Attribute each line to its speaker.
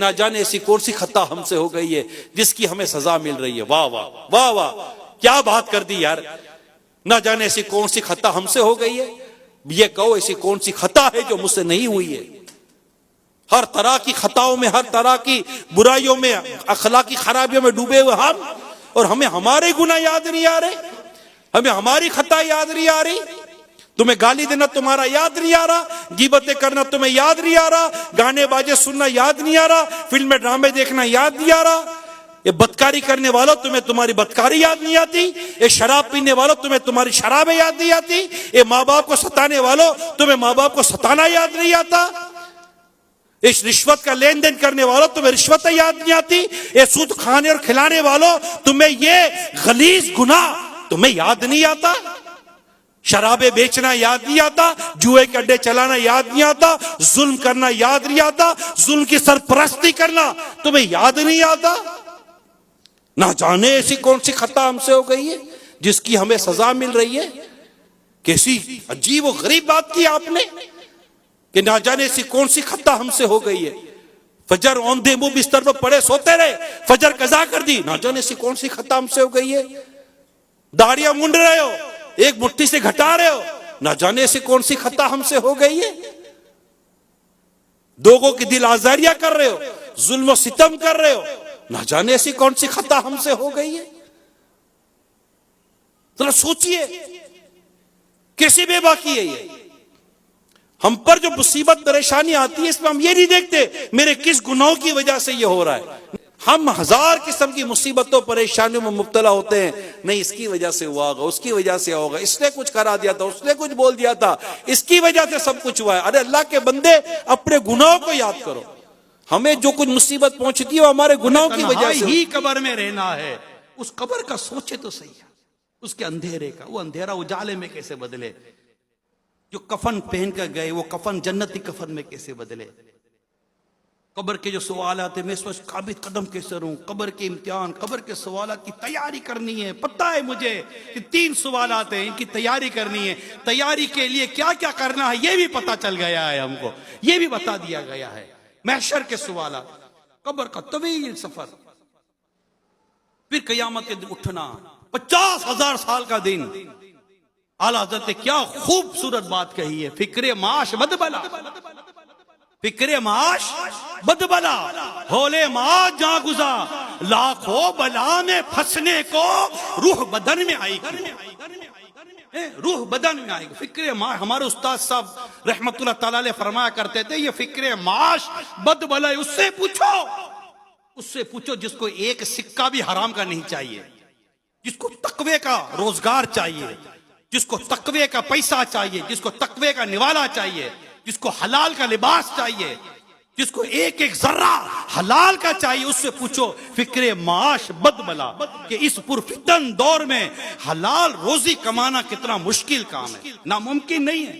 Speaker 1: ना जाने ऐसी कौन सी खता हमसे हो गई है जिसकी हमें सजा मिल रही है। वाह वाह वाह वाह, क्या बात कर दी यार। ना जाने ऐसी कौन सी खता हमसे हो गई है, ये कहो ऐसी कौन सी खता है जो मुझसे नहीं हुई है। हर तरह की खताओं में, हर तरह की बुराइयों में, अखलाकी खराबियों में डूबे हुए हम, और हमें हमारे गुनाह याद नहीं आ रहे, हमें हमारी खता याद नहीं आ रही। तुम्हें गाली देना तुम्हारा याद नहीं आ रहा, गीबतें करना तुम्हें याद नहीं आ रहा, गाने बाजे सुनना याद नहीं आ रहा, फिल्में ड्रामे देखना याद नहीं आ रहा। ये बदकारी करने वालों तुम्हें तुम्हारी बदकारी याद नहीं आती, ये शराब पीने वालों तुम्हें तुम्हारी शराबें याद नहीं आती, ये माँ बाप को सताने वालों तुम्हें माँ बाप को सताना याद नहीं आता, इस रिश्वत का लेन देन करने वालों तुम्हें रिश्वत याद नहीं आती, ये सूद खाने और खिलाने वालों तुम्हें ये गलीज गुनाह तुम्हें याद नहीं आता, शराबे बेचना याद नहीं आता, जुए के अड्डे चलाना याद नहीं आता, जुल्म करना याद नहीं आता, जुल्म की सरपरस्ती करना तुम्हें याद नहीं आता। ना जाने ऐसी कौन सी खता हमसे हो गई है जिसकी हमें सजा मिल रही है। कैसी अजीब और गरीब बात की आपने कि ना जाने ऐसी कौन सी खता हमसे हो गई है। फजर औंधे मुंह बिस्तर पर पड़े सोते रहे, फजर कजा कर दी, ना जाने ऐसी कौन सी खता हमसे हो गई है। दाढ़ियां मुंड रहे हो, एक मुट्ठी से घटा रहे हो, ना जाने ऐसी कौन सी खता हमसे हो गई है। लोगों की दिल आजारियां कर रहे हो, जुल्म सितम कर रहे हो, ना जाने ऐसी कौन सी खता हमसे हो गई है। तो सोचिए कैसी बेबाकी है ये। हम पर जो मुसीबत परेशानी आती है इसमें हम ये नहीं देखते मेरे किस गुनाहों की वजह से ये हो रहा है। हम हजार किस्म की मुसीबतों परेशानियों में मुब्तला होते हैं, नहीं इसकी वजह से हुआ होगा, उसकी वजह से होगा, इसने कुछ करा दिया था, उसने कुछ बोल दिया था, इसकी वजह से सब कुछ हुआ है। अरे अल्लाह के बंदे अपने गुनाहों को याद करो। हमें जो कुछ मुसीबत पहुंचती है वो हमारे गुनाहों की वजह से ही
Speaker 2: कब्र में रहना है। उस कब्र का सोचे तो सही है, उसके अंधेरे का, वो अंधेरा उजाले में कैसे बदले। जो कफन पहन कर गए वो कफन जन्नती कफन में कैसे बदले। कब्र के जो सवाल आते मैं इस वक्त काबिज कदम कैसे रहूं, कब्र के इम्तिहान, कब्र के सवाल की तैयारी करनी है। पता है मुझे कि 3 सवाल आते हैं, इनकी तैयारी करनी है। तैयारी के लिए क्या क्या करना है ये भी पता चल गया है, हमको ये भी बता दिया गया है। महशर के सवाल, कब्र का तवील सफर, फिर कयामत के दिन उठना, 50,000 साल का दिन। आला हज़रत ने क्या खूबसूरत बात कही है, फिक्रे माश बदबला, फिक्रे माश बदबला, होले माश जा गुजा, लाखों बला में फंसने को रूह बदन में आएगी, रूह बदन में आएगी। फिक्रे माश, हमारे उस्ताद साहब रहमतुल्लाह ताला अलैह फरमाया करते थे, ये फिक्रे माश बदबला, उससे पूछो, उससे पूछो जिसको एक सिक्का भी हराम का नहीं चाहिए, जिसको तकवे का रोजगार चाहिए, जिसको तकवे का पैसा चाहिए, जिसको तकवे का निवाला चाहिए, जिसको हलाल का लिबास चाहिए, जिसको एक एक जर्रा हलाल का चाहिए, उससे पूछो फिक्रे माश बदबला कि इस पुरफितन दौर में हलाल रोजी कमाना कितना मुश्किल काम है, नामुमकिन नहीं है।